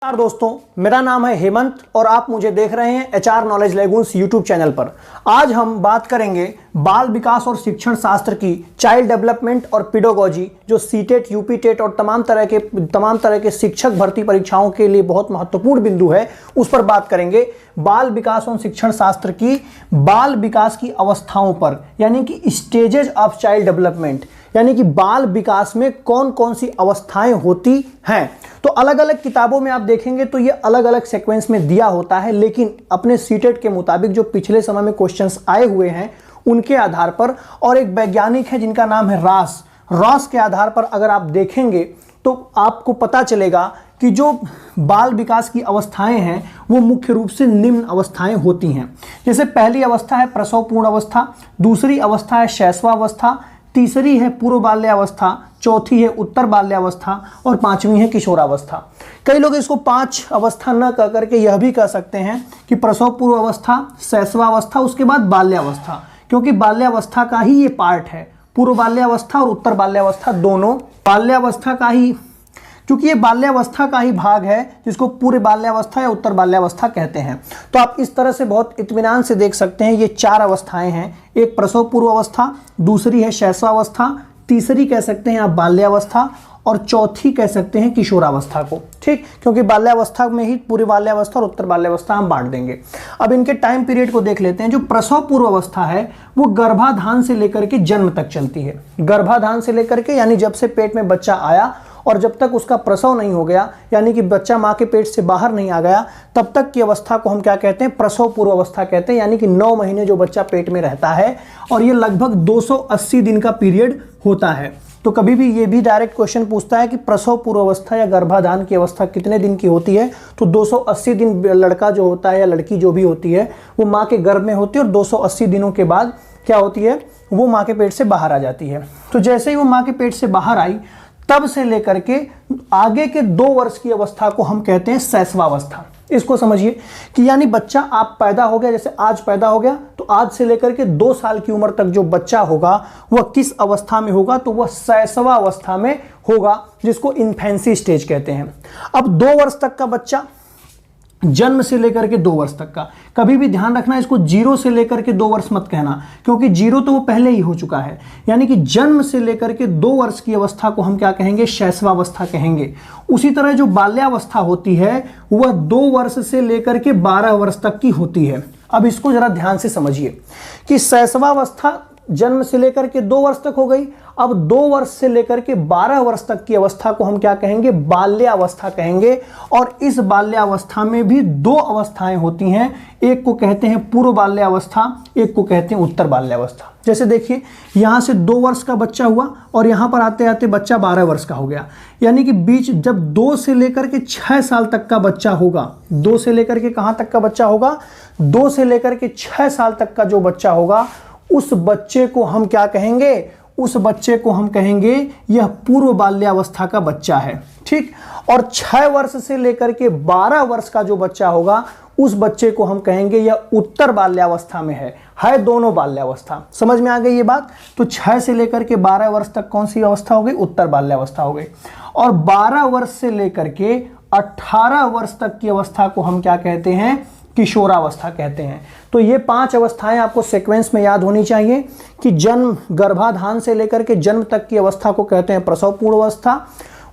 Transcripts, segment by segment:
नमस्कार दोस्तों, मेरा नाम है हेमंत और आप मुझे देख रहे हैं एचआर नॉलेज लेगुन्स यूट्यूब चैनल पर। आज हम बात करेंगे बाल विकास और शिक्षण शास्त्र की चाइल्ड डेवलपमेंट और पेडागोजी, जो सीटेट, यूपी टेट और तमाम तरह के शिक्षक भर्ती परीक्षाओं के लिए बहुत महत्वपूर्ण बिंदु है, उस पर बात करेंगे। बाल विकास और शिक्षण शास्त्र की बाल विकास की अवस्थाओं पर, यानी कि स्टेजेस ऑफ चाइल्ड डेवलपमेंट, यानी कि बाल विकास में कौन कौन सी अवस्थाएं होती हैं। तो अलग अलग किताबों में आप देखेंगे तो ये अलग अलग सीक्वेंस में दिया होता है, लेकिन अपने सीटेट के मुताबिक जो पिछले समय में क्वेश्चंस आए हुए हैं उनके आधार पर, और एक वैज्ञानिक है जिनका नाम है रॉस के आधार पर अगर आप देखेंगे तो आपको पता चलेगा कि जो बाल विकास की अवस्थाएं हैं वो मुख्य रूप से निम्न अवस्थाएं होती हैं। जैसे पहली अवस्था है प्रसव पूर्ण अवस्था, दूसरी अवस्था है शैशवावस्था, तीसरी है पूर्व बाल्यावस्था, चौथी है उत्तर बाल्यावस्था और पांचवी है किशोरावस्था। कई लोग इसको 5 अवस्था न कह करके यह भी कह सकते हैं कि प्रसव पूर्व अवस्था, शैशवावस्था, उसके बाद बाल्यावस्था, क्योंकि बाल्यावस्था का ही ये पार्ट है। पूर्व बाल्यावस्था और उत्तर बाल्यावस्था दोनों बाल्यावस्था का ही, क्योंकि ये बाल्यावस्था का ही भाग है जिसको पूर्व बाल्यावस्था या उत्तर बाल्यावस्था कहते हैं। तो आप इस तरह से बहुत इत्मीनान से देख सकते हैं, ये 4 अवस्थाएं हैं। एक प्रसव पूर्व अवस्था, दूसरी है शैशवावस्था, तीसरी कह सकते हैं आप बाल्यावस्था, और चौथी कह सकते हैं किशोरावस्था को। ठीक, क्योंकि बाल्यावस्था में ही पूर्व बाल्यावस्था और उत्तर बाल्यावस्था हम बांट देंगे। अब इनके टाइम पीरियड को देख लेते हैं। जो प्रसव पूर्व अवस्था है वो गर्भाधान से लेकर के जन्म तक चलती है। गर्भाधान से लेकर के, यानी जब से पेट में बच्चा आया और जब तक उसका प्रसव नहीं हो गया, यानी कि बच्चा मां के पेट से बाहर नहीं आ गया, तब तक की अवस्था को हम क्या कहते हैं? प्रसव पूर्व अवस्था कहते हैं। यानी कि 9 महीने जो बच्चा पेट में रहता है, और ये लगभग 280 दिन का पीरियड होता है। तो कभी भी ये भी डायरेक्ट क्वेश्चन पूछता है कि प्रसव पूर्व अवस्था या गर्भाधान की अवस्था कितने दिन की होती है, तो 280 दिन लड़का जो होता है या लड़की जो भी होती है वो माँ के गर्भ में होती है, और 280 दिनों के बाद क्या होती है? वो माँ के पेट से बाहर आ जाती है। तो जैसे ही वो माँ के पेट से बाहर आई, तब से लेकर के आगे के 2 वर्ष की अवस्था को हम कहते हैं शैशवावस्था। इसको समझिए कि यानी बच्चा आप पैदा हो गया, जैसे आज पैदा हो गया, तो आज से लेकर के 2 साल की उम्र तक जो बच्चा होगा वह किस अवस्था में होगा? तो वह शैशवावस्था में होगा, जिसको इन्फेंसी स्टेज कहते हैं। अब 2 वर्ष तक का बच्चा, जन्म से लेकर के 2 वर्ष तक का, कभी भी ध्यान रखना इसको 0 से लेकर के 2 वर्ष मत कहना, क्योंकि 0 तो वो पहले ही हो चुका है। यानी कि जन्म से लेकर के 2 वर्ष की अवस्था को हम क्या कहेंगे? शैशवावस्था कहेंगे। उसी तरह जो बाल्यावस्था होती है वह 2 वर्ष से लेकर के 12 वर्ष तक की होती है। अब इसको जरा ध्यान से समझिए कि शैशवावस्था जन्म से लेकर के 2 वर्ष तक हो गई। अब 2 वर्ष से लेकर के 12 वर्ष तक की अवस्था को हम क्या कहेंगे? बाल्यावस्था कहेंगे। और इस बाल्यावस्था में भी 2 अवस्थाएं होती हैं, एक को कहते हैं पूर्व बाल्यावस्था, एक को कहते हैं उत्तर बाल्यावस्था। जैसे देखिए, यहां से 2 वर्ष का बच्चा हुआ और यहां पर आते आते बच्चा 12 वर्ष का हो गया। यानी कि बीच जब 2 से लेकर के 6 साल तक का बच्चा होगा, 2 से लेकर के कहां तक का बच्चा होगा? 2 से लेकर के 6 साल तक का जो बच्चा होगा, उस बच्चे को हम क्या कहेंगे? उस बच्चे को हम कहेंगे यह पूर्व बाल्यावस्था का बच्चा है। ठीक, और 6 वर्ष से लेकर के 12 वर्ष का जो बच्चा होगा, उस बच्चे को हम कहेंगे यह उत्तर बाल्यावस्था में है दोनों बाल्यावस्था। समझ में आ गई ये बात? तो 6 से लेकर के 12 वर्ष तक कौन सी अवस्था हो गई? उत्तर बाल्यावस्था हो गई। और 12 वर्ष से लेकर के 18 वर्ष तक की अवस्था को हम क्या कहते हैं? किशोरावस्था कहते हैं। तो ये 5 अवस्थाएं आपको सीक्वेंस में याद होनी चाहिए कि जन्म, गर्भाधान से लेकर के जन्म तक की अवस्था को कहते हैं प्रसव पूर्व अवस्था।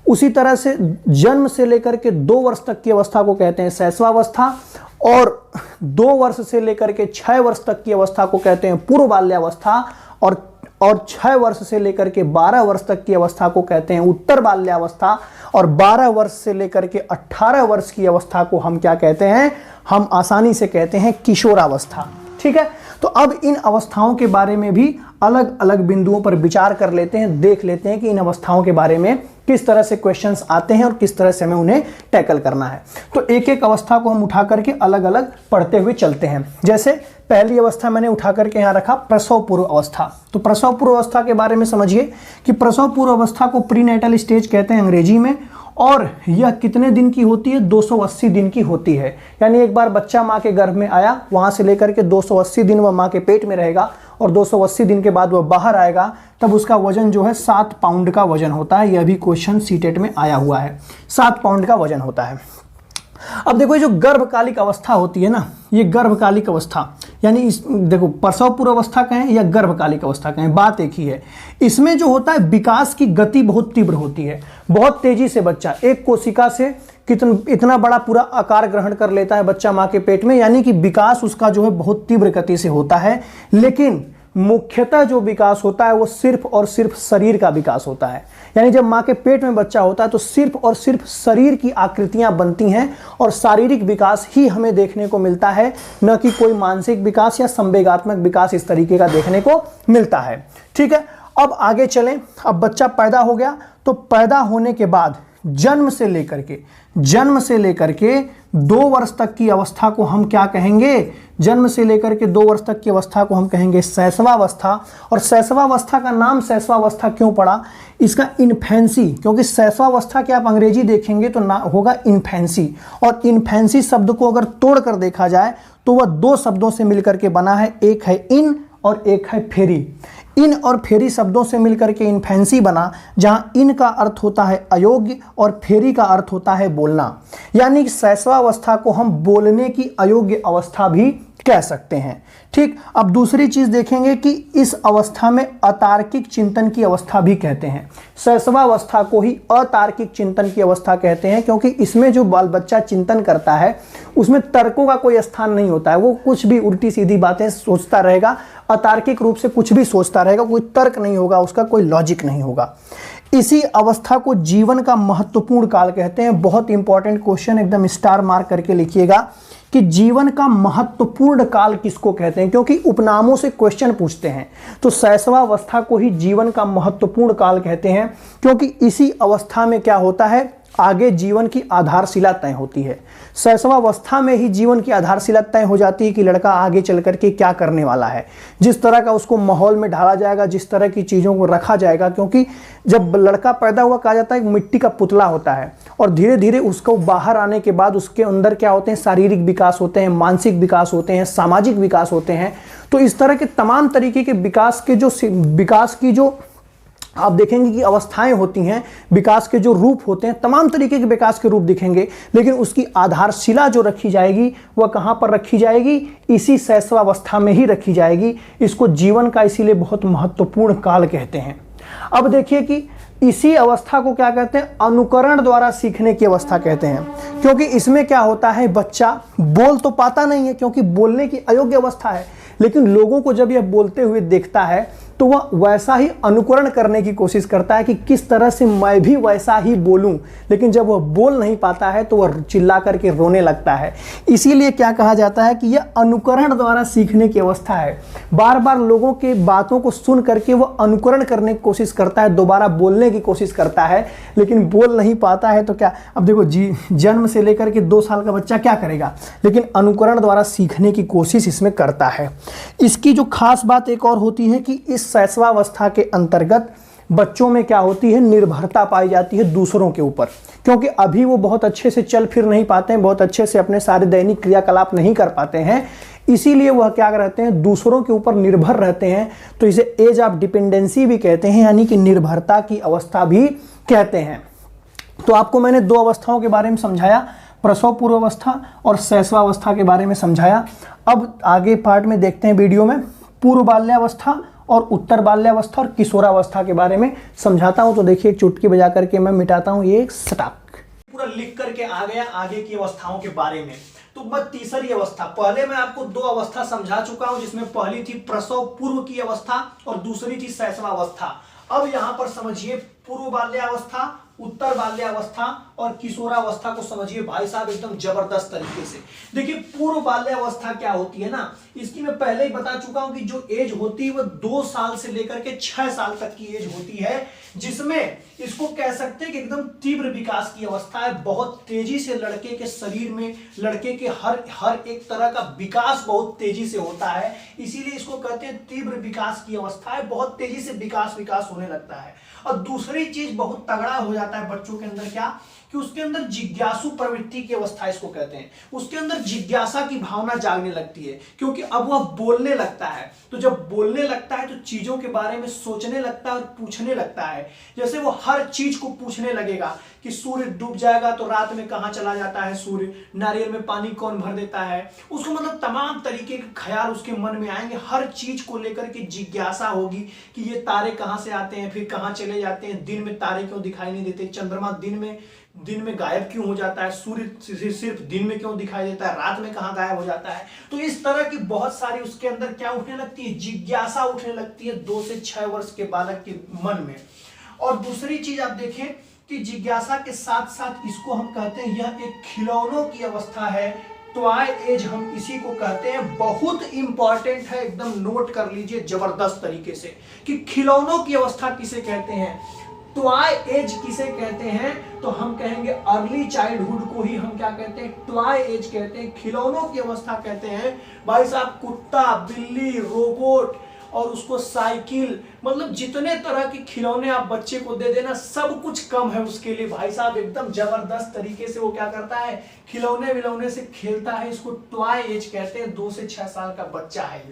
उसी तरह से जन्म से लेकर के 2 वर्ष तक की अवस्था को कहते हैं शैशवावस्था, और 2 वर्ष से लेकर के 6 वर्ष तक की अवस्था को कहते हैं पूर्व बाल्यावस्था, और 6 वर्ष से लेकर के 12 वर्ष तक की अवस्था को कहते हैं उत्तर बाल्यावस्था, और 12 वर्ष से लेकर के 18 वर्ष की अवस्था को हम क्या कहते हैं? हम आसानी से कहते हैं किशोरावस्था। ठीक है, तो अब इन अवस्थाओं के बारे में भी अलग अलग बिंदुओं पर विचार कर लेते हैं, देख लेते हैं कि इन अवस्थाओं के बारे में किस तरह से क्वेश्चंस आते हैं और किस तरह से हमें उन्हें टैकल करना है। तो एक एक अवस्था को हम उठा करके अलग अलग पढ़ते हुए चलते हैं। जैसे पहली अवस्था मैंने उठा करके यहाँ रखा, प्रसव पूर्व अवस्था। तो प्रसव पूर्व अवस्था के बारे में समझिए कि प्रसव पूर्व अवस्था को प्रीनेटल स्टेज कहते हैं अंग्रेजी में, और यह कितने दिन की होती है? 280 दिन की होती है। यानी एक बार बच्चा माँ के गर्भ में आया, वहाँ से लेकर के 280 दिन वह माँ के पेट में रहेगा, और 280 दिन के बाद वह बाहर आएगा, तब उसका वजन जो है 7 पाउंड का वजन होता है। यह भी क्वेश्चन सीटेट में आया हुआ है, 7 पाउंड का वजन होता है। अब देखो ये जो गर्भकालिक अवस्था होती है ना, ये गर्भकालिक अवस्था यानी इस देखो प्रसव पूर्व अवस्था कहें या गर्भकालिक अवस्था कहें, बात एक ही है। इसमें जो होता है विकास की गति बहुत तीव्र होती है, बहुत तेजी से बच्चा एक कोशिका से इतना बड़ा पूरा आकार ग्रहण कर लेता है बच्चा माँ के पेट में, यानी कि विकास उसका जो है बहुत तीव्र गति से होता है। लेकिन मुख्यतः जो विकास होता है वो सिर्फ और सिर्फ शरीर का विकास होता है। यानी जब माँ के पेट में बच्चा होता है तो सिर्फ और सिर्फ शरीर की आकृतियां बनती हैं और शारीरिक विकास ही हमें देखने को मिलता है, न कि कोई मानसिक विकास या संवेगात्मक विकास इस तरीके का देखने को मिलता है। ठीक है, अब आगे चलें। अब बच्चा पैदा हो गया तो पैदा होने के बाद जन्म से लेकर के 2 वर्ष तक की अवस्था को हम क्या कहेंगे? जन्म से लेकर के 2 वर्ष तक की अवस्था को हम कहेंगे शैशवावस्था। और शैशवावस्था का नाम शैशवावस्था क्यों पड़ा? इसका इन्फेंसी, क्योंकि शैशवावस्था के आप अंग्रेजी देखेंगे तो ना होगा इन्फेंसी, और इन्फेंसी शब्द को अगर तोड़ कर देखा जाए तो वह 2 शब्दों से मिलकर के बना है, एक है इन और एक है फेरी। इन और फेरी शब्दों से मिलकर के इन्फेंसी बना, जहां इन का अर्थ होता है अयोग्य और फेरी का अर्थ होता है बोलना। यानी शैशवावस्था को हम बोलने की अयोग्य अवस्था भी कह सकते हैं। ठीक, अब दूसरी चीज देखेंगे कि इस अवस्था में अतार्किक चिंतन की अवस्था भी कहते हैं। शैशवावस्था को ही अतार्किक चिंतन की अवस्था कहते हैं, क्योंकि इसमें जो बाल बच्चा चिंतन करता है उसमें तर्कों का कोई स्थान नहीं होता है, वो कुछ भी उल्टी सीधी बातें सोचता रहेगा, अतार्किक रूप से कुछ भी सोचता रहेगा, कोई तर्क नहीं होगा उसका, कोई लॉजिक नहीं होगा। इसी अवस्था को जीवन का महत्वपूर्ण काल कहते हैं। बहुत इंपॉर्टेंट क्वेश्चन, एकदम स्टार मार्क करके लिखिएगा कि जीवन का महत्वपूर्ण काल किसको कहते हैं, क्योंकि उपनामों से क्वेश्चन पूछते हैं। तो शैशवावस्था को ही जीवन का महत्वपूर्ण काल कहते हैं, क्योंकि इसी अवस्था में क्या होता है, आगे जीवन की आधारशिला तय होती है। शैशवावस्था में ही जीवन की आधारशिला तय हो जाती है कि लड़का आगे चल करके क्या करने वाला है, जिस तरह का उसको माहौल में ढाला जाएगा, जिस तरह की चीज़ों को रखा जाएगा। क्योंकि जब लड़का पैदा हुआ कहा जाता है कि मिट्टी का पुतला होता है, और धीरे धीरे उसको बाहर आने के बाद उसके अंदर क्या होते हैं, शारीरिक विकास होते हैं, मानसिक विकास होते हैं, सामाजिक विकास होते हैं। तो इस तरह के तमाम तरीके के विकास की जो आप देखेंगे कि अवस्थाएं होती हैं, विकास के जो रूप होते हैं, तमाम तरीके के विकास के रूप दिखेंगे, लेकिन उसकी आधारशिला जो रखी जाएगी वह कहां पर रखी जाएगी? इसी शैशवावस्था में ही रखी जाएगी। इसको जीवन का इसीलिए बहुत महत्वपूर्ण काल कहते हैं। अब देखिए कि इसी अवस्था को क्या कहते हैं? अनुकरण द्वारा सीखने की अवस्था कहते हैं, क्योंकि इसमें क्या होता है, बच्चा बोल तो पाता नहीं है क्योंकि बोलने की अयोग्य अवस्था है, लेकिन लोगों को जब यह बोलते हुए देखता है तो वह वैसा ही अनुकरण करने की कोशिश करता है कि किस तरह से मैं भी वैसा ही बोलूं। लेकिन जब वह बोल नहीं पाता है तो वह चिल्ला करके रोने लगता है। इसीलिए क्या कहा जाता है कि यह अनुकरण द्वारा सीखने की अवस्था है। बार बार लोगों की बातों को सुन करके वह अनुकरण करने की कोशिश करता है, दोबारा बोलने की कोशिश करता है, लेकिन बोल नहीं पाता है। तो क्या, अब देखो जन्म से लेकर के 2 साल का बच्चा क्या करेगा, लेकिन अनुकरण द्वारा सीखने की कोशिश इसमें करता है। इसकी जो खास बात एक और होती है कि इस शैशवावस्था के अंतर्गत बच्चों में क्या होती है, निर्भरता पाई जाती है दूसरों के ऊपर, क्योंकि अभी वो बहुत अच्छे से चल फिर नहीं पाते हैं, बहुत अच्छे से अपने सारे दैनिक क्रियाकलाप नहीं कर पाते हैं। इसीलिए वह क्या रहते हैं, दूसरों के ऊपर निर्भर रहते हैं। तो इसे एज ऑफ डिपेंडेंसी भी कहते हैं, यानी कि निर्भरता की अवस्था भी कहते हैं। तो आपको मैंने 2 अवस्थाओं के बारे में समझाया, प्रसव पूर्व अवस्था और शैशवावस्था के बारे में समझाया। अब आगे पार्ट में देखते हैं वीडियो में पूर्व बाल्यावस्था और उत्तर बाल्यावस्था और किशोरावस्था के बारे में समझाता हूं। तो देखिए एक चुटकी बजा करके मैं मिटाता हूं ये स्टॉक, पूरा लिख करके आ गया आगे की अवस्थाओं के बारे में। तो बस तीसरी अवस्था, पहले मैं आपको 2 अवस्था समझा चुका हूं, जिसमें पहली थी प्रसव पूर्व की अवस्था और दूसरी थी शैशवावस्था। अब यहां पर समझिए पूर्व बाल्यावस्था, उत्तर बाल्यावस्था और किशोरावस्था को समझिए भाई साहब एकदम जबरदस्त तरीके से। देखिए पूर्व बाल्यावस्था क्या होती है ना, इसकी मैं पहले ही बता चुका हूं कि जो एज होती है वो 2 साल से लेकर के 6 साल तक की एज होती है, जिसमें इसको कह सकते हैं कि एकदम तीव्र विकास की अवस्था है। बहुत तेजी से लड़के के शरीर में, लड़के के हर एक तरह का विकास बहुत तेजी से होता है, इसीलिए इसको कहते हैं तीव्र विकास की अवस्था है। बहुत तेजी से विकास होने लगता है। और दूसरी चीज बहुत तगड़ा हो जाता है बच्चों के अंदर क्या, कि कि उसके अंदर जिज्ञासु प्रवृत्ति की अवस्था इसको कहते हैं। उसके अंदर जिज्ञासा की भावना जागने लगती है, क्योंकि अब वह बोलने लगता है। तो जब बोलने लगता है तो चीजों के बारे में सोचने लगता है और पूछने लगता है। जैसे वो हर चीज को पूछने लगेगा कि सूर्य डूब जाएगा तो रात में कहां चला जाता है सूर्य, नारियल में पानी कौन भर देता है। उसको मतलब तमाम तरीके के ख्याल उसके मन में आएंगे, हर चीज को लेकर के जिज्ञासा होगी कि ये तारे कहां से आते हैं, फिर कहां चले जाते हैं, दिन में तारे क्यों दिखाई नहीं देते, चंद्रमा दिन में गायब क्यों हो जाता है, सूर्य सिर्फ दिन में क्यों दिखाई देता है, रात में कहां गायब हो जाता है। तो इस तरह की बहुत सारी उसके अंदर क्या उठने लगती है, जिज्ञासा उठने लगती है 2 से 6 वर्ष के बालक के मन में। और दूसरी चीज आप देखें कि जिज्ञासा के साथ साथ इसको हम कहते हैं यह एक खिलौनों की अवस्था है, टॉय एज हम इसी को कहते हैं। बहुत इंपॉर्टेंट है, एकदम नोट कर लीजिए जबरदस्त तरीके से कि खिलौनों की अवस्था किसे कहते हैं, टॉय एज किसे कहते हैं। तो हम कहेंगे अर्ली चाइल्डहुड को ही हम क्या कहते हैं, टॉय एज कहते हैं, खिलौनों की अवस्था कहते हैं। भाई साहब कुत्ता, बिल्ली, रोबोट और उसको साइकिल, मतलब जितने तरह के खिलौने आप बच्चे को दे देना सब कुछ कम है उसके लिए। भाई साहब एकदम जबरदस्त तरीके से वो क्या करता है, खिलौने विलौने से खेलता है। इसको टॉय एज कहते हैं, 2 से 6 साल का बच्चा है।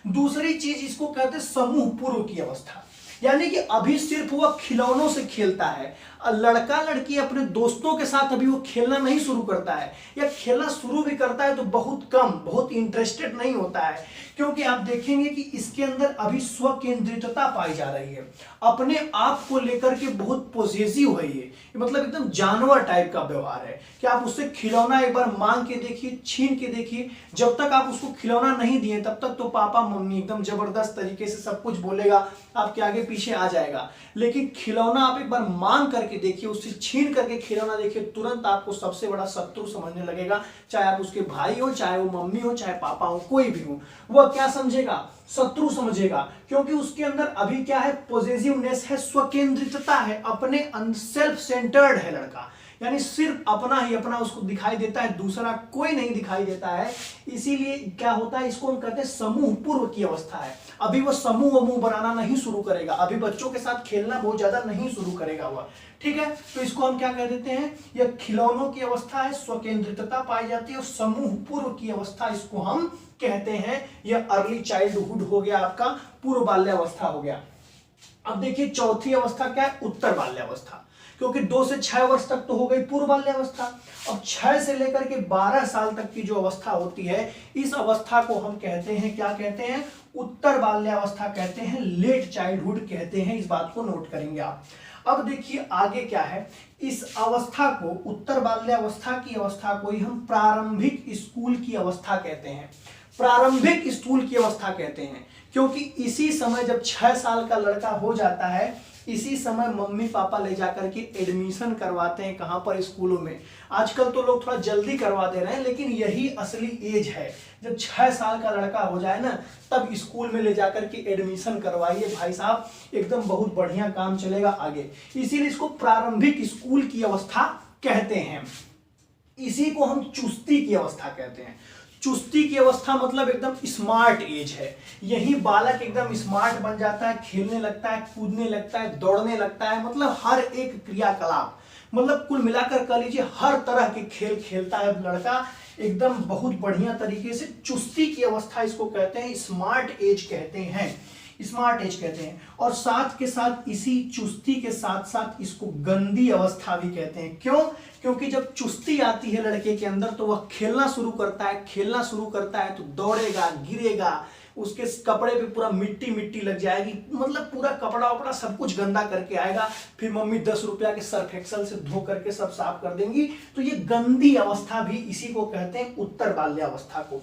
दूसरी चीज इसको कहते हैं समूह पूर्व की अवस्था, यानी कि अभी सिर्फ वह खिलौनों से खेलता है। लड़का लड़की अपने दोस्तों के साथ अभी वो खेलना नहीं शुरू करता है, या खेलना शुरू भी करता है तो बहुत कम, बहुत इंटरेस्टेड नहीं होता है। क्योंकि आप देखेंगे कि इसके अंदर अभी स्व केंद्रितता पाई जा रही है, अपने आप को लेकर के बहुत पॉजिटिव है ये, मतलब एकदम जानवर टाइप का व्यवहार है कि आप उससे खिलौना एक बार मांग के देखिए, छीन के देखिए, जब तक आप उसको खिलौना नहीं दिए तब तक तो पापा मम्मी एकदम जबरदस्त तरीके से सब कुछ बोलेगा, आपके आगे पीछे आ जाएगा। लेकिन खिलौना आप एक बार मांग करके देखिए, उससे छीन करके खिलौना देखिए, तुरंत आपको सबसे बड़ा शत्रु समझने लगेगा। चाहे आप उसके भाई हो, चाहे वो मम्मी हो, चाहे पापा हो, कोई भी हो, वह क्या समझेगा, शत्रु समझेगा। क्योंकि उसके अंदर अभी क्या है, पॉजिटिवनेस है, स्वकेंद्रितता है, अपने सेल्फ सेंटर्ड है लड़का, यानी सिर्फ अपना ही अपना उसको दिखाई देता है, दूसरा कोई नहीं दिखाई देता है। इसीलिए क्या होता है, इसको हम कहते हैं समूह पूर्व की अवस्था है। अभी वो समूह बनाना नहीं शुरू करेगा, अभी बच्चों के साथ खेलना बहुत ज्यादा नहीं शुरू करेगा वह, ठीक है। तो इसको हम क्या कह देते हैं, यह खिलौनों की अवस्था है, स्वकेंद्रितता पाई जाती है, और समूह पूर्व की अवस्था इसको हम कहते हैं। यह अर्ली चाइल्डहुड हो गया, आपका पूर्व बाल्यावस्था हो गया। अब देखिए चौथी अवस्था क्या है, उत्तर बाल्यावस्था, क्योंकि 2 से 6 वर्ष तक तो हो गई पूर्व बाल्यावस्था। अब 6 से लेकर के 12 साल तक की जो अवस्था होती है, इस अवस्था को हम कहते हैं, क्या कहते हैं, उत्तर बाल्यावस्था कहते हैं, लेट चाइल्डहुड कहते हैं। इस बात को नोट करेंगे आप। अब देखिए आगे क्या है, इस अवस्था को, उत्तर बाल्यावस्था की अवस्था को ही हम प्रारंभिक स्कूल की अवस्था कहते हैं। प्रारंभिक स्कूल की अवस्था कहते हैं, क्योंकि इसी समय जब 6 साल का लड़का हो जाता है, इसी समय मम्मी पापा ले जाकर के एडमिशन करवाते हैं, कहां पर, स्कूलों में। आजकल तो लोग थोड़ा जल्दी करवा दे रहे हैं, लेकिन यही असली एज है, जब 6 साल का लड़का हो जाए ना, तब स्कूल में ले जाकर के एडमिशन करवाइए भाई साहब, एकदम बहुत बढ़िया काम चलेगा आगे। इसीलिए इसको प्रारंभिक स्कूल की अवस्था कहते हैं। इसी को हम चुस्ती की अवस्था कहते हैं। चुस्ती की अवस्था मतलब एकदम स्मार्ट एज है, यही बालक एकदम स्मार्ट बन जाता है, खेलने लगता है, कूदने लगता है, दौड़ने लगता है, मतलब हर एक क्रियाकलाप, मतलब कुल मिलाकर कह लीजिए हर तरह के खेल खेलता है लड़का, एकदम बहुत बढ़िया तरीके से। चुस्ती की अवस्था इसको कहते हैं, स्मार्ट एज कहते हैं, स्मार्ट एज कहते हैं। और साथ के साथ इसी चुस्ती के साथ साथ इसको गंदी अवस्था भी कहते हैं। क्यों? क्योंकि जब चुस्ती आती है लड़के के अंदर तो वह खेलना शुरू करता है, खेलना शुरू करता है तो दौड़ेगा, गिरेगा, उसके कपड़े पे पूरा मिट्टी मिट्टी लग जाएगी, मतलब पूरा कपड़ा वपड़ा सब कुछ गंदा करके आएगा, फिर मम्मी 10 रुपया के सर्फ एक्सल से धो करके सब साफ कर देंगी। तो ये गंदी अवस्था भी इसी को कहते हैं, उत्तर बाल्यावस्था को।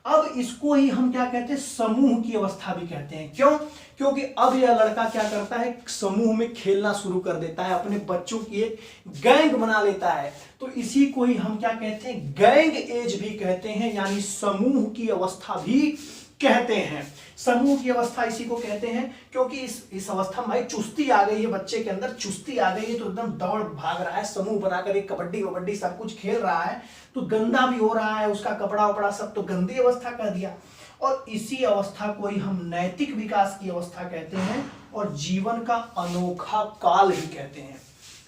अब इसको ही हम क्या कहते हैं, समूह की अवस्था भी कहते हैं। क्यों? क्योंकि अब यह लड़का क्या करता है, समूह में खेलना शुरू कर देता है, अपने बच्चों की एक गैंग बना लेता है। तो इसी को ही हम क्या कहते हैं, गैंग एज भी कहते हैं, यानी समूह की अवस्था भी कहते हैं। समूह की अवस्था इसी को कहते हैं, क्योंकि इस अवस्था में भाई चुस्ती आ गई है, बच्चे के अंदर चुस्ती आ गई है, तो एकदम दौड़ भाग रहा है, समूह बनाकर एक कबड्डी वबड्डी सब कुछ खेल रहा है, तो गंदा भी हो रहा है, उसका कपड़ा वपड़ा सब, तो गंदी अवस्था कह दिया। और इसी अवस्था को ही हम नैतिक विकास की अवस्था कहते हैं, और जीवन का अनोखा काल भी कहते हैं।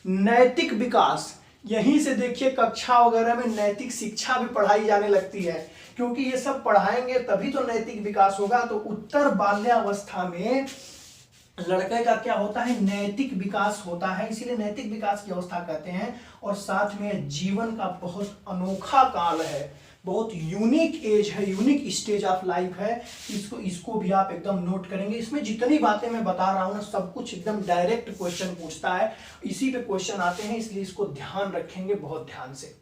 नैतिक विकास, यहीं से देखिए कक्षा वगैरह में नैतिक शिक्षा भी पढ़ाई जाने लगती है, क्योंकि ये सब पढ़ाएंगे तभी तो नैतिक विकास होगा। तो उत्तर बाल्यावस्था में लड़के का क्या होता है, नैतिक विकास होता है, इसीलिए नैतिक विकास की अवस्था कहते हैं। और साथ में जीवन का बहुत अनोखा काल है, बहुत यूनिक एज है, यूनिक स्टेज ऑफ लाइफ है। इसको भी आप एकदम नोट करेंगे। इसमें जितनी बातें मैं बता रहा हूं ना, सब कुछ एकदम डायरेक्ट क्वेश्चन पूछता है, इसी पे क्वेश्चन आते हैं, इसलिए इसको ध्यान रखेंगे बहुत ध्यान से।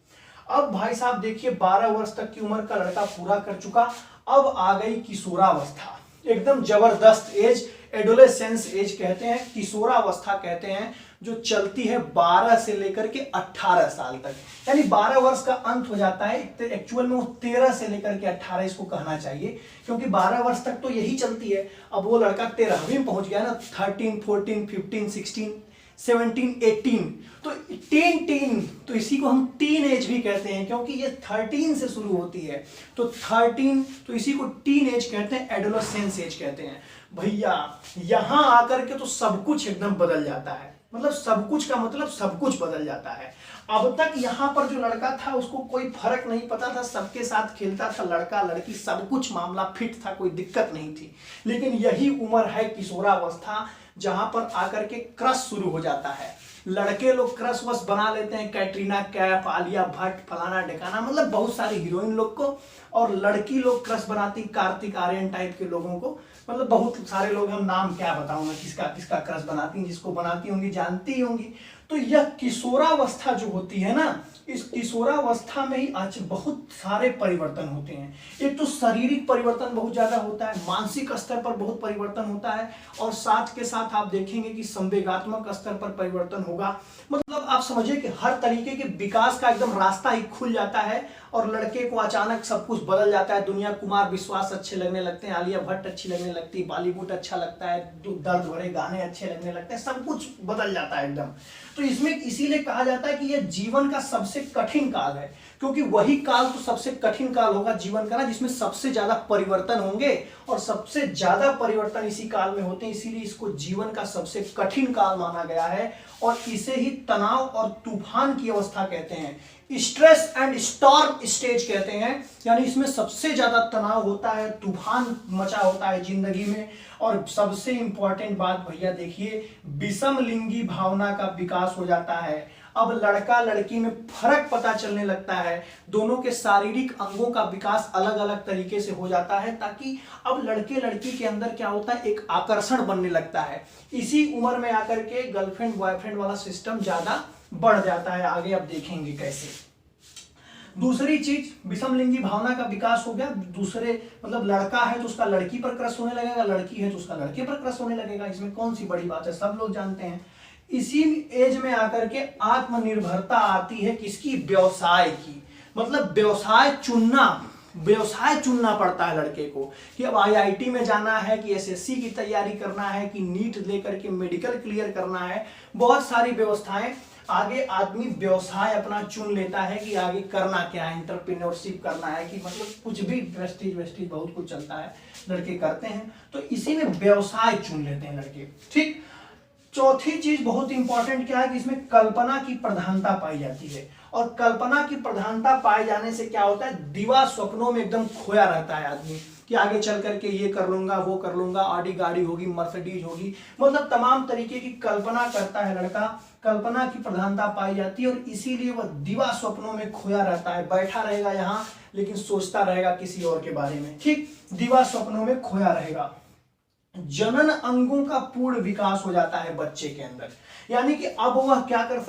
अब भाई साहब देखिए 12 वर्ष तक की उम्र का लड़का पूरा कर चुका, अब आ गई किशोरावस्था, एकदम जबरदस्त एज, एडोलेसेंस एज कहते हैं, किशोरावस्था कहते हैं, जो चलती है 12 से लेकर के 18 साल तक, यानी 12 वर्ष का अंत हो जाता है। एक्चुअल में वो 13 से लेकर के 18 इसको कहना चाहिए, क्योंकि 12 वर्ष तक तो यही चलती है। अब वो लड़का 13वीं में पहुंच गया ना, 13, 14, 15, 16, 17, 18, तो टीन तो इसी को हम टीन एज भी कहते हैं, क्योंकि ये 13 से शुरू होती है, तो 13, तो इसी को टीन एज कहते हैं, एडोलेसेंस एज कहते हैं। भैया यहां आकर के तो सब कुछ एकदम बदल जाता है, मतलब सब कुछ का मतलब सब कुछ बदल जाता है। अब तक यहाँ पर जो लड़का था उसको कोई फर्क नहीं पता था, सबके साथ खेलता था, लड़का लड़की सब कुछ मामला फिट था, कोई दिक्कत नहीं थी। लेकिन यही उम्र है किशोरावस्था, जहां पर आकर के क्रश शुरू हो जाता है। लड़के लोग क्रश वश बना लेते हैं, कैटरीना कैफ, आलिया भट्ट, फलाना ढिकाना, मतलब बहुत सारी हीरोइन लोग को, और लड़की लोग क्रश बनाती कार्तिक आर्यन टाइप के लोगों को, मतलब बहुत सारे लोग, हम नाम क्या बताऊंगा किसका किसका क्रश बनाती हैं, जिसको बनाती होंगी जानती होंगी। तो यह किशोरावस्था जो होती है ना, इस किशोरावस्था में ही आज बहुत सारे परिवर्तन होते हैं। एक तो शारीरिक परिवर्तन बहुत ज्यादा होता है, मानसिक स्तर पर बहुत परिवर्तन होता है, और साथ के साथ आप देखेंगे कि संवेगात्मक स्तर पर परिवर्तन होगा। मतलब आप समझिए कि हर तरीके के विकास का एकदम रास्ता ही खुल जाता है, और लड़के को अचानक सब कुछ बदल जाता है। दुनिया कुमार विश्वास अच्छे लगने लगते हैं, आलिया भट्ट अच्छी लगने लगती है, बॉलीवुड अच्छा लगता है, दर्द भरे गाने अच्छे लगने लगते हैं, सब कुछ बदल जाता है एकदम। तो इसमें इसीलिए कहा जाता है कि यह जीवन का सबसे कठिन काल है, क्योंकि वही काल तो सबसे कठिन काल होगा जीवन का ना, जिसमें सबसे ज्यादा परिवर्तन होंगे, और सबसे ज्यादा परिवर्तन इसी काल में होते हैं, इसीलिए इसको जीवन का सबसे कठिन काल माना गया है। और इसे ही तनाव और तूफान की अवस्था कहते हैं, स्ट्रेस एंड स्टॉर्म स्टेज कहते हैं, यानी इसमें सबसे ज्यादा तनाव होता है, तूफान मचा होता है जिंदगी में। और सबसे इंपॉर्टेंट बात भैया देखिए, विषम लिंगी भावना का विकास हो जाता है। अब लड़का लड़की में फर्क पता चलने लगता है, दोनों के शारीरिक अंगों का विकास अलग अलग तरीके से हो जाता है, ताकि अब लड़के लड़की के अंदर क्या होता है, एक आकर्षण बनने लगता है। इसी उम्र में आकर के गर्लफ्रेंड बॉयफ्रेंड वाला सिस्टम ज्यादा बढ़ जाता है। आगे अब देखेंगे कैसे। दूसरी चीज, विषमलिंगी भावना का विकास हो गया, दूसरे मतलब लड़का है तो उसका लड़की पर क्रश होने लगेगा, लड़की है तो उसका लड़के पर क्रश होने लगेगा, इसमें कौन सी बड़ी बात है, सब लोग जानते हैं। इसी एज में आकर के आत्मनिर्भरता आती है, किसकी, व्यवसाय की, मतलब व्यवसाय चुनना पड़ता है लड़के को, कि अब आईआईटी में जाना है, कि एसएससी की तैयारी करना है, कि नीट लेकर के मेडिकल क्लियर करना है, बहुत सारी व्यवस्थाएं। आगे आदमी व्यवसाय अपना चुन लेता है कि आगे करना क्या है, एंटरप्रेन्योरशिप करना है, कि मतलब कुछ भी वेस्टेज बहुत कुछ चलता है, लड़के करते हैं, तो इसी में व्यवसाय चुन लेते हैं लड़के। ठीक। चौथी चीज बहुत इंपॉर्टेंट क्या है, कि इसमें कल्पना की प्रधानता पाई जाती है, और कल्पना की प्रधानता पाए जाने से क्या होता है, दिवा स्वप्नों में एकदम खोया रहता है आदमी, कि आगे चल करके ये कर लूंगा, वो कर लूंगा, ऑडी गाड़ी होगी, मर्सिडीज होगी, मतलब तमाम तरीके की कल्पना करता है लड़का, कल्पना की प्रधानता पाई जाती है, और इसीलिए वह दिवा स्वप्नों में खोया रहता है, बैठा रहेगा यहाँ लेकिन सोचता रहेगा किसी और के बारे में। ठीक, दिवा स्वप्नों में खोया रहेगा। जनन अंगों का पूर्ण विकास हो जाता है बच्चे के अंदर, यानी कि अब वो क्या कर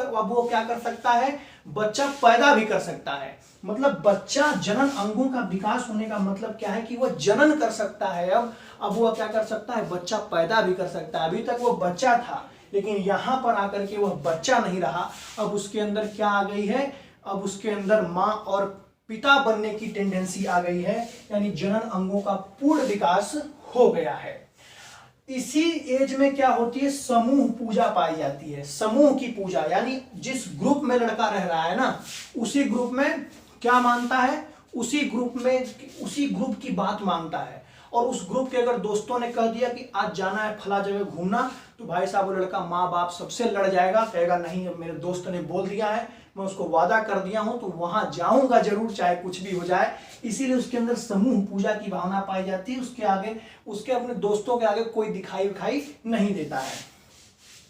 सकता है, बच्चा पैदा भी कर सकता है। मतलब बच्चा, जनन अंगों का विकास होने का मतलब क्या है, कि वह जनन कर सकता है। अब वो क्या कर सकता है, बच्चा पैदा भी कर सकता है। अभी तक वो बच्चा था, लेकिन यहां पर आकर के वह बच्चा नहीं रहा, अब उसके अंदर क्या आ गई है, अब उसके अंदर मां और पिता बनने की टेंडेंसी आ गई है, यानी जनन अंगों का पूर्ण विकास हो गया है। इसी एज में क्या होती है, समूह पूजा पाई जाती है, समूह की पूजा, यानी जिस ग्रुप में लड़का रह रहा है ना, उसी ग्रुप में क्या मानता है, उसी ग्रुप की बात मानता है, और उस ग्रुप के अगर दोस्तों ने कह दिया कि आज जाना है फला जगह घूमना, तो भाई साहब वो लड़का माँ बाप सबसे लड़ जाएगा, कहेगा नहीं अब मेरे दोस्त ने बोल दिया है, मैं उसको वादा कर दिया हूं तो वहां जाऊंगा जरूर, चाहे कुछ भी हो जाए। इसीलिए उसके अंदर समूह पूजा की भावना पाई जाती है, उसके आगे, उसके अपने दोस्तों के आगे कोई दिखाई विखाई नहीं देता है।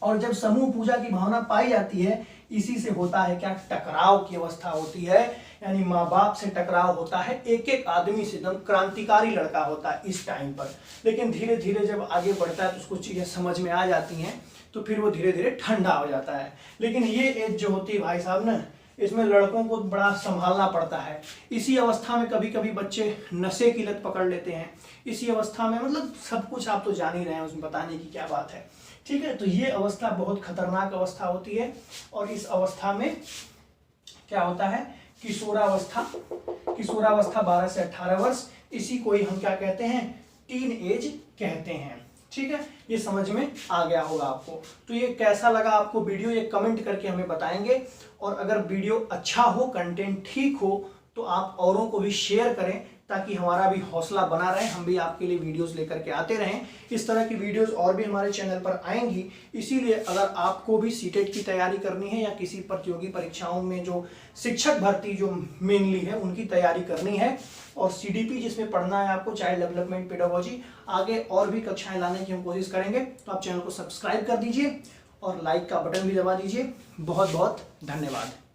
और जब समूह पूजा की भावना पाई जाती है, इसी से होता है क्या, टकराव की अवस्था होती है, यानी माँ बाप से टकराव होता है। एक एक आदमी से, एकदम क्रांतिकारी लड़का होता है इस टाइम पर। लेकिन धीरे धीरे जब आगे बढ़ता है तो उसको चीजें समझ में आ जाती हैं, तो फिर वो धीरे धीरे ठंडा हो जाता है। लेकिन ये एज जो होती है भाई साहब ना, इसमें लड़कों को बड़ा संभालना पड़ता है। इसी अवस्था में कभी कभी बच्चे नशे की लत पकड़ लेते हैं। इसी अवस्था में, मतलब सब कुछ आप तो जान ही रहे हैं, उसमें बताने की क्या बात है, ठीक है। तो ये अवस्था बहुत खतरनाक अवस्था होती है। और इस अवस्था में क्या होता है, किशोरावस्था, किशोरावस्था 12 से 18 वर्ष, इसी को ही हम क्या कहते हैं, टीन एज कहते हैं, ठीक है। ये समझ में आ गया होगा आपको। तो ये कैसा लगा आपको वीडियो, ये कमेंट करके हमें बताएंगे। और अगर वीडियो अच्छा हो, कंटेंट ठीक हो, तो आप औरों को भी शेयर करें, ताकि हमारा भी हौसला बना रहे, हम भी आपके लिए वीडियोस लेकर के आते रहें। इस तरह की वीडियोस और भी हमारे चैनल पर आएंगी। इसीलिए अगर आपको भी सीटेट की तैयारी करनी है या किसी प्रतियोगी परीक्षाओं में जो शिक्षक भर्ती जो मेनली है उनकी तैयारी करनी है, और सीडीपी जिसमें पढ़ना है आपको, चाइल्ड डेवलपमेंट पेडागोजी, आगे और भी कक्षाएं लाने की हम कोशिश करेंगे, तो आप चैनल को सब्सक्राइब कर दीजिए और लाइक का बटन भी दबा दीजिए। बहुत बहुत धन्यवाद।